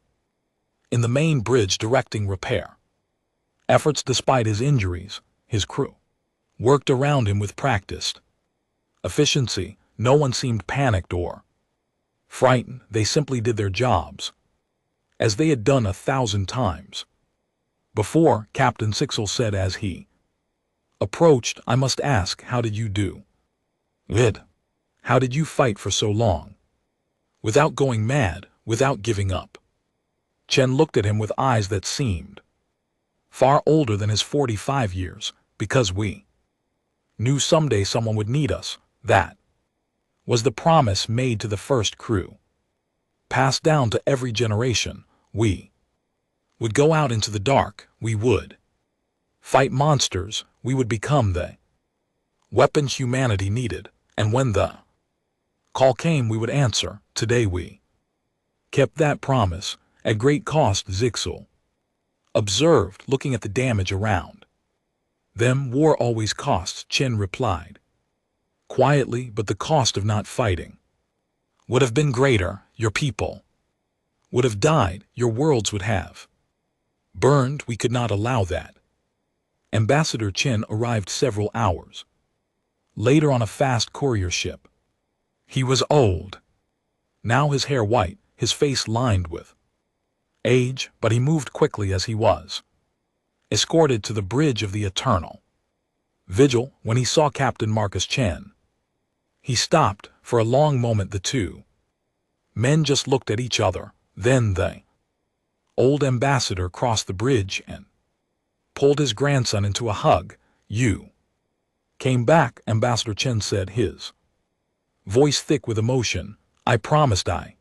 in the main bridge directing repair efforts. Despite his injuries, his crew worked around him with practiced efficiency. No one seemed panicked or frightened. They simply did their jobs as they had done 1,000 times before, Captain Zixel said as he Approached, I must ask, how did you do? Vid. How did you fight for so long? Without going mad, without giving up. Chen looked at him with eyes that seemed far older than his 45 years, because we knew someday someone would need us. That was the promise made to the first crew. Passed down to every generation. We would go out into the dark, we would fight monsters, we would become the weapon humanity needed, and when the call came we would answer. Today we kept that promise, at great cost. Zixel observed, looking at the damage around them. War always costs, Chen replied quietly, but the cost of not fighting would have been greater. Your people would have died, your worlds would have burned. We could not allow that. Ambassador Chen arrived several hours later on a fast courier ship. He was old, now his hair white, his face lined with age, but he moved quickly as he was escorted to the bridge of the Eternal Vigil. When he saw Captain Marcus Chen, he stopped. For a long moment the two men just looked at each other. Then the old ambassador crossed the bridge and pulled his grandson into a hug. You came back, Ambassador Chen said, his voice thick with emotion. I promised I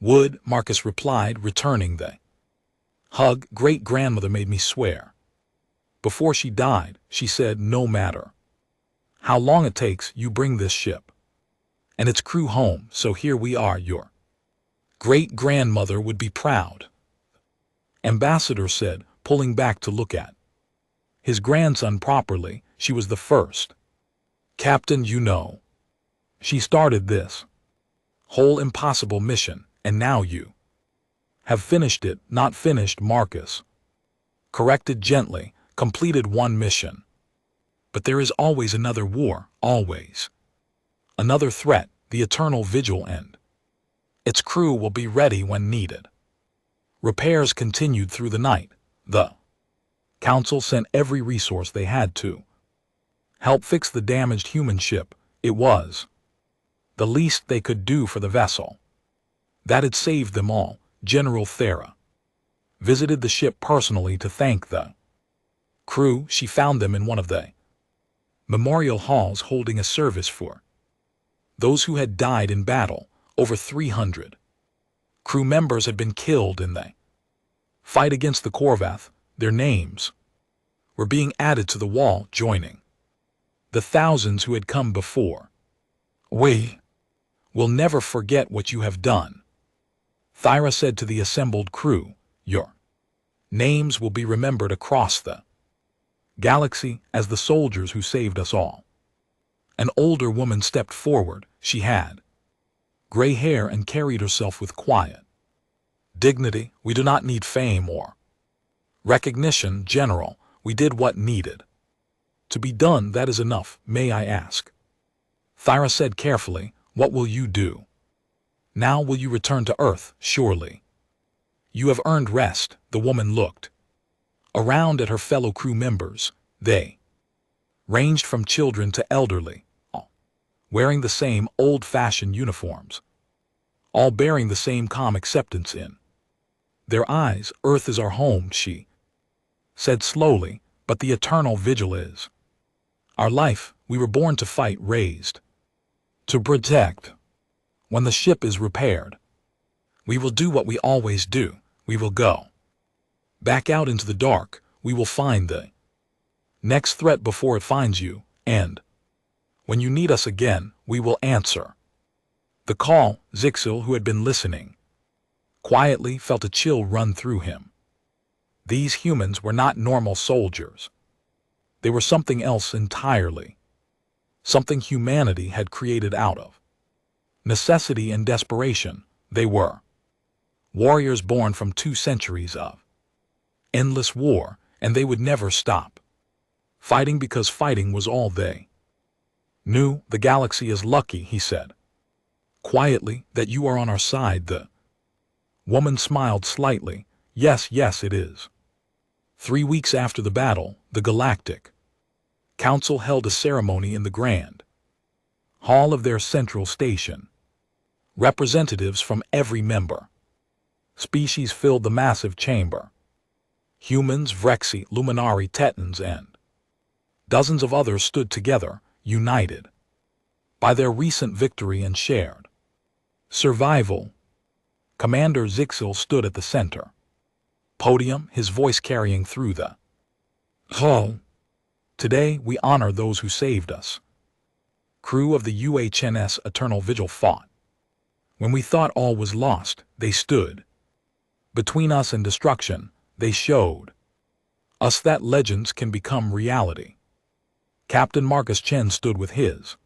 would, Marcus replied, returning the hug. Great-grandmother made me swear. Before she died, she said, no matter how long it takes, you bring this ship and its crew home. So here we are. Your great-grandmother would be proud, Ambassador said, pulling back to look at his grandson properly. She was the first captain, you know. She started this whole impossible mission, and now you have finished it. Not finished, Marcus corrected gently. Completed one mission. But there is always another war, always another threat, the Eternal Vigil, and its crew will be ready when needed. Repairs continued through the night. The Council sent every resource they had to help fix the damaged human ship. It was the least they could do for the vessel that had saved them all. General Thera visited the ship personally to thank the crew. She found them in one of the memorial halls holding a service for those who had died in battle. Over 300 crew members had been killed in the fight against the Korvath. Their names were being added to the wall, joining the thousands who had come before. We will never forget what you have done, Thyra said to the assembled crew. Your names will be remembered across the galaxy as the soldiers who saved us all. An older woman stepped forward. She had gray hair and carried herself with quiet dignity. We do not need fame or recognition, General. We did what needed to be done. That is enough. May I ask? Thyra said carefully, what will you do? Now will you return to Earth? Surely you have earned rest. The woman looked around at her fellow crew members. They ranged from children to elderly, all wearing the same old-fashioned uniforms, all bearing the same calm acceptance in their eyes. Earth is our home, she said slowly, but the Eternal Vigil is our life. We were born to fight, raised to protect. When the ship is repaired, we will do what we always do. We will go back out into the dark. We will find the next threat before it finds you, and when you need us again, we will answer the call. Zixil, who had been listening quietly, felt a chill run through him. These humans were not normal soldiers. They were something else entirely, something humanity had created out of necessity and desperation. They were warriors born from 2 centuries of endless war, and they would never stop fighting because fighting was all they knew. The galaxy is lucky, he said quietly, that you are on our side. The woman smiled slightly. Yes, yes, it is. 3 weeks after the battle, the galactic Council held a ceremony in the grand hall of their central station. Representatives from every member species filled the massive chamber. Humans, Vrexi, Luminari, Tetans, and dozens of others stood together, united by their recent victory and shared survival. Commander Zixel stood at the center podium, his voice carrying through the hall. Today we honor those who saved us. Crew of the UHNS Eternal Vigil fought. When we thought all was lost, they stood between us and destruction. They showed us that legends can become reality. Captain Marcus Chen stood with his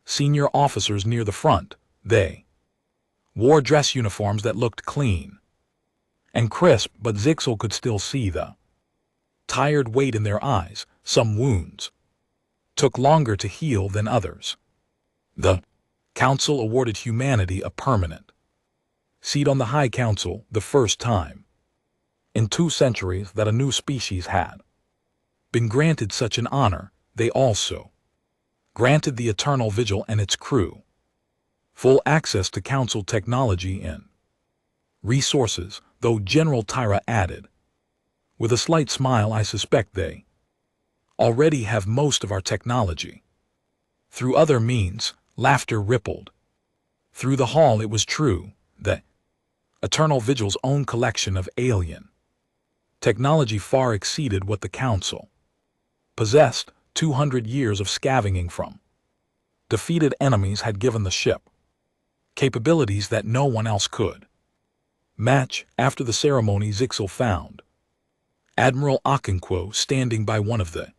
senior officers near the front. They wore dress uniforms that looked clean and crisp, but Zixel could still see the tired weight in their eyes. Some wounds took longer to heal than others. The Council awarded humanity a permanent seat on the High Council, the first time in 2 centuries that a new species had been granted such an honor. They also granted the Eternal Vigil and its crew full access to Council technology and resources, though General Tyra added, with a slight smile, I suspect they already have most of our technology. Through other means, laughter rippled through the hall. It was true that Eternal Vigil's own collection of alien technology far exceeded what the Council possessed. 200 years of scavenging from defeated enemies had given the ship capabilities that no one else could match. After the ceremony, Zixel found Admiral Okonkwo standing by one of the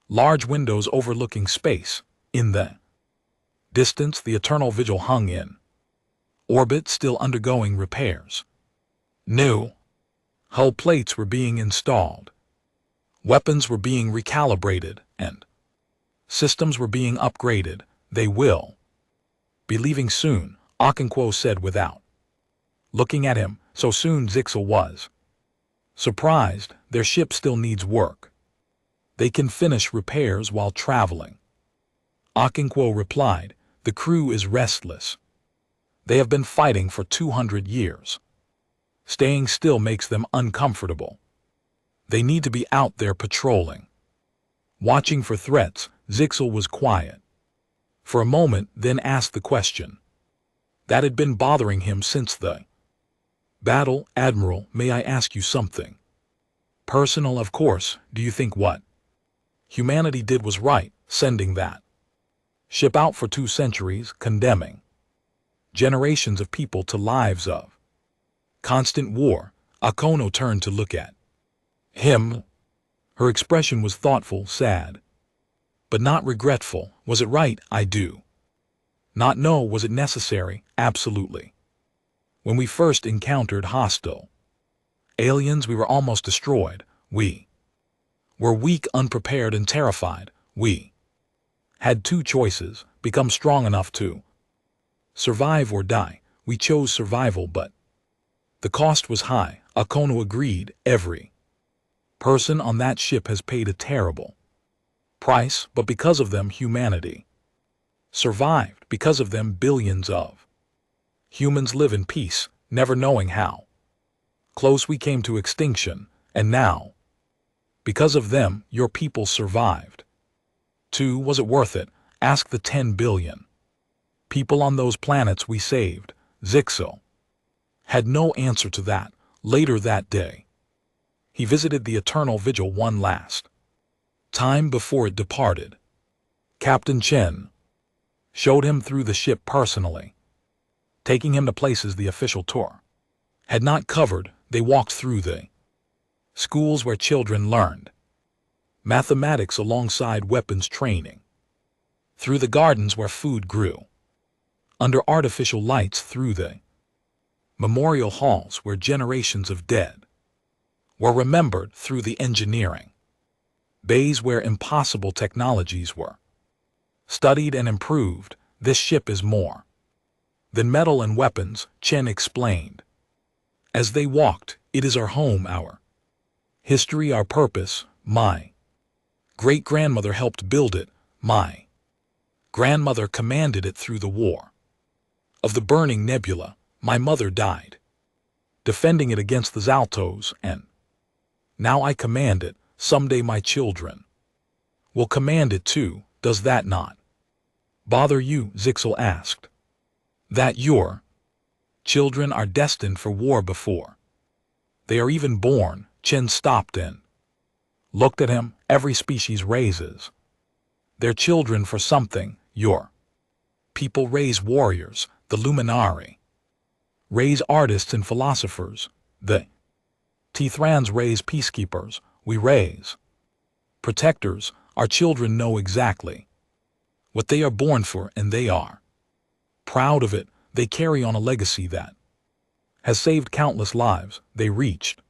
large windows overlooking space. In the distance, the Eternal Vigil hung in orbit, still undergoing repairs. New hull plates were being installed, weapons were being recalibrated, and systems were being upgraded. They will be leaving soon, Okonkwo said without looking at him. So soon? Zixel was surprised. Their ship still needs work. They can finish repairs while traveling, Okonkwo replied. The crew is restless. They have been fighting for 200 years. Staying still makes them uncomfortable. They need to be out there patrolling, watching for threats. Zixel was quiet for a moment, then asked the question that had been bothering him since the battle. Admiral, may I ask you something personal? Of course. Do you think what humanity did was right, sending that ship out for 2 centuries, condemning generations of people to lives of constant war? Akono turned to look at him. Her expression was thoughtful, sad, but not regretful. Was it right? I do not know. Was it necessary? Absolutely. When we first encountered hostile aliens, we were almost destroyed. We were weak, unprepared, and terrified. We had 2 choices: become strong enough to survive or die. We chose survival, but the cost was high. Akono agreed. Every person on that ship has paid a terrible price, but because of them humanity survived. Because of them billions of humans live in peace, never knowing how close we came to extinction. And now, because of them, your people survived too. Was it worth it? Ask the 10 billion people on those planets we saved. Zixel had no answer to that. Later that day, he visited the Eternal Vigil one last time before it departed. Captain Chen showed him through the ship personally, taking him to places the official tour had not covered. They walked through the schools where children learned mathematics alongside weapons training, through the gardens where food grew under artificial lights, through the memorial halls where generations of dead were remembered, through the engineering bays where impossible technologies were studied and improved. This ship is more than metal and weapons, Chen explained. As they walked, it is our home, our history, our purpose. My Great-grandmother helped build it. My grandmother commanded it through the war of the burning nebula. My mother died defending it against the Zaltos, and now I command it. Someday my children will command it too. Does that not bother you? Zixel asked. That your children are destined for war before they are even born? Chen stopped and looked at him. Every species raises their children for something. Your people raise warriors, the Luminari raise artists and philosophers, the Tethrans raise peacekeepers, we raise protectors. Our children know exactly what they are born for, and they are proud of it. They carry on a legacy that has saved countless lives. They reached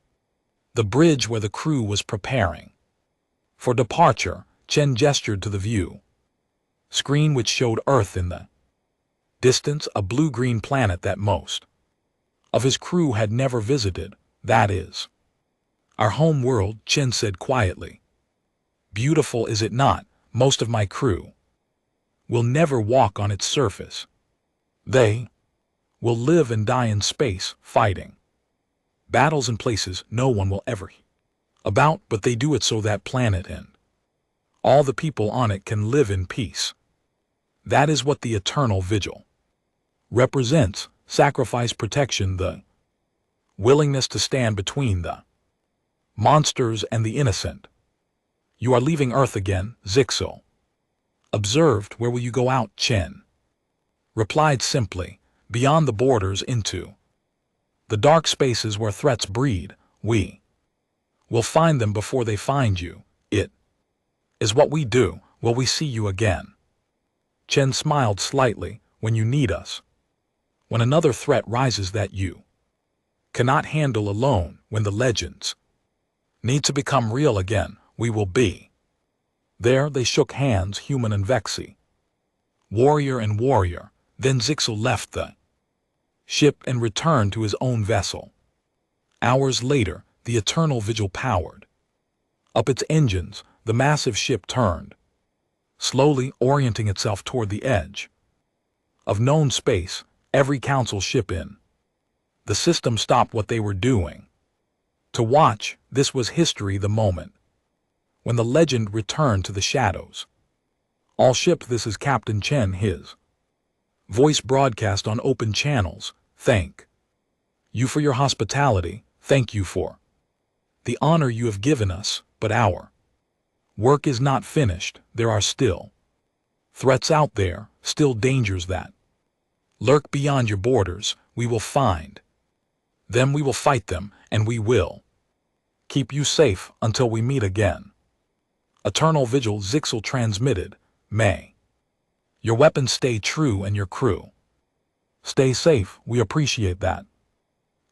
the bridge where the crew was preparing for departure. Chen gestured to the view screen which showed Earth in the distance, a blue-green planet that most of his crew had never visited. That is our home world, Chen said quietly. Beautiful, is it not? Most of my crew will never walk on its surface. They will live and die in space, fighting battles in places no one will ever hear about, but they do it so that planet and all the people on it can live in peace. That is what the eternal vigil represents: sacrifice, protection, the willingness to stand between the monsters and the innocent. You are leaving Earth again, Zixel observed. Where will you go out? Chen replied simply. Beyond the borders, into the dark spaces where threats breed. We will find them before they find you. It is what we do. Will we see you again? Chen smiled slightly. When you need us. When another threat rises that you cannot handle alone. When the legends need to become real again, we will be there. They shook hands, human and Vexi, warrior and warrior. Then Zixel left the ship and returned to his own vessel. Hours later, the eternal vigil powered up its engines. The massive ship turned slowly, orienting itself toward the edge of known space. Every council ship in the system stopped what they were doing to watch. This was history, the moment when the legend returned to the shadows. All ships, this is Captain Chen. His voice broadcast on open channels. Thank you for your hospitality. Thank you for the honor you have given us, but our work is not finished. There are still threats out there, still dangers that lurk beyond your borders. We will find them, we will fight them, and we will keep you safe until we meet again. Eternal Vigil, Zixel transmitted. May your weapons stay true and your crew stay safe. We appreciate that,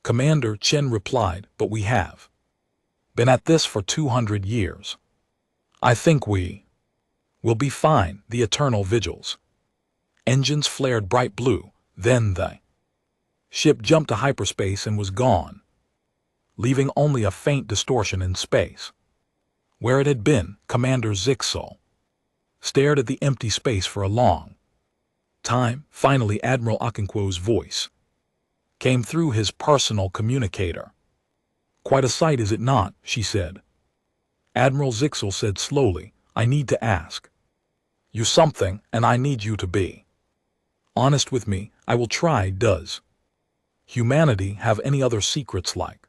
Commander. Chen replied, but we have been at this for 200 years. I think we will be fine. The Eternal Vigil's engines flared bright blue. Then the ship jumped to hyperspace and was gone, leaving only a faint distortion in space. Where it had been, Commander Zixel stared at the empty space for a long time. Finally, Admiral Okonkwo's voice came through his personal communicator. Quite a sight, is it not? She said. Admiral Zixel said slowly, I need to ask you something, and I need you to be honest with me. I will try. Does humanity have any other secrets like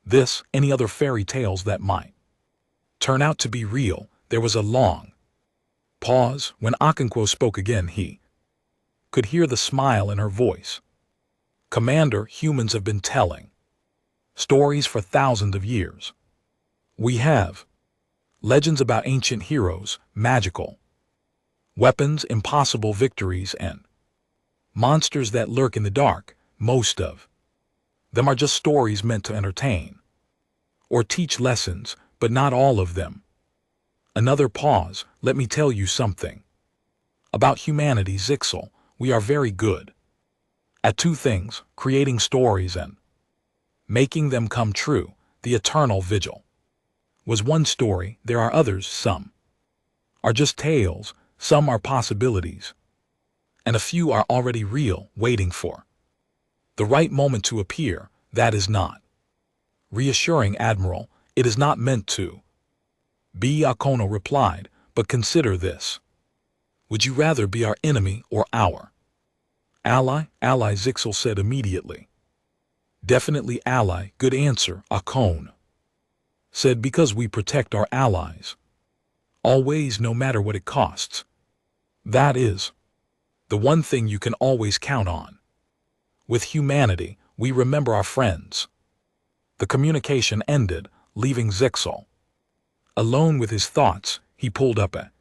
this? Any other fairy tales that might turn out to be real? There was a long pause. When Okonkwo spoke again, he could hear the smile in her voice. Commander, humans have been telling stories for thousands of years. We have legends about ancient heroes, magical weapons, impossible victories, and monsters that lurk in the dark. Most of them are just stories meant to entertain or teach lessons, but not all of them. Another pause. Let me tell you something about humanity, Zixel. We are very good at two things: creating stories and making them come true. The Eternal Vigil was one story. There are others, some are just tales, some are possibilities, and a few are already real, waiting for the right moment to appear. That is not reassuring, Admiral. It is not meant to be, Akono replied, but consider this. Would you rather be our enemy or our ally? Ally, Zixel said immediately. Definitely ally. Good answer, Akono said, because we protect our allies. Always, no matter what it costs. That is the one thing you can always count on. With humanity, we remember our friends. The communication ended, leaving Zixel alone with his thoughts. He pulled up a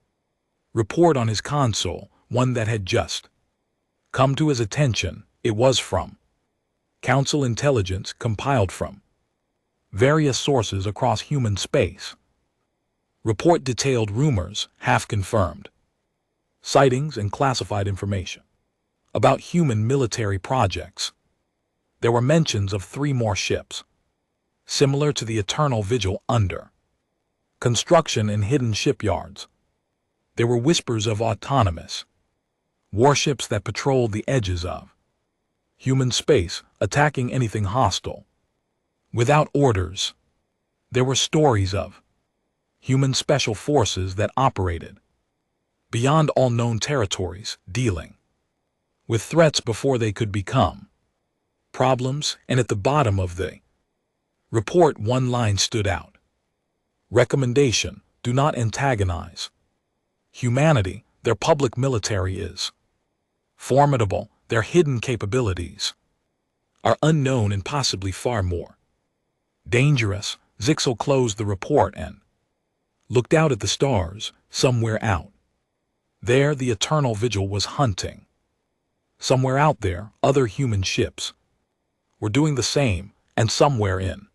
report on his console, one that had just come to his attention. It was from Council Intelligence, compiled from various sources across human space. Report detailed rumors, half confirmed, sightings and classified information about human military projects. There were mentions of 3 more ships, similar to the Eternal Vigil, under construction in hidden shipyards. There were whispers of autonomous warships that patrolled the edges of human space, attacking anything hostile without orders. There were stories of human special forces that operated beyond all known territories, dealing with threats before they could become problems. And at the bottom of the report, one line stood out. Recommendation: do not antagonize humanity. Their public military is formidable. Their hidden capabilities are unknown and possibly far more dangerous. Zixel closed the report and looked out at the stars. Somewhere out there, the Eternal Vigil was hunting. Somewhere out there, other human ships were doing the same, and somewhere in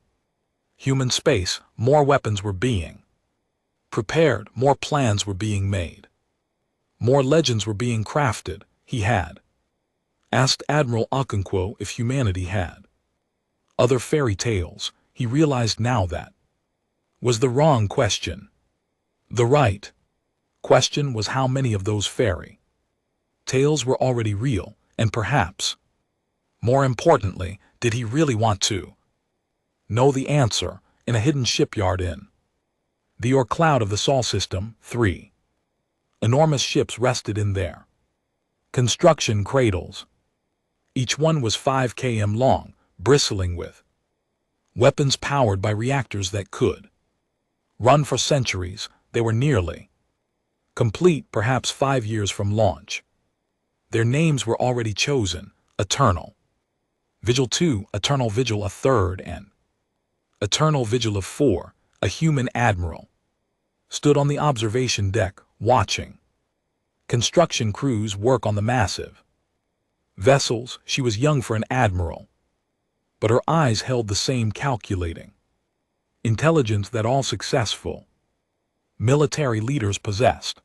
human space, more weapons were being prepared, more plans were being made, more legends were being crafted. He had asked Admiral Okonkwo if humanity had other fairy tales. He realized now that was the wrong question. The right question was how many of those fairy tales were already real, and perhaps, more importantly, did he really want to know the answer? In a hidden shipyard in the Oort cloud of the Sol system, 3 enormous ships rested in their construction cradles. Each one was 5 km long, bristling with weapons powered by reactors that could run for centuries. They were nearly complete, perhaps 5 years from launch. Their names were already chosen: Eternal Vigil 2, Eternal Vigil a third, and Eternal Vigil of 4. A human admiral stood on the observation deck, watching construction crews work on the massive vessels. She was young for an admiral, but her eyes held the same calculating intelligence that all successful military leaders possessed.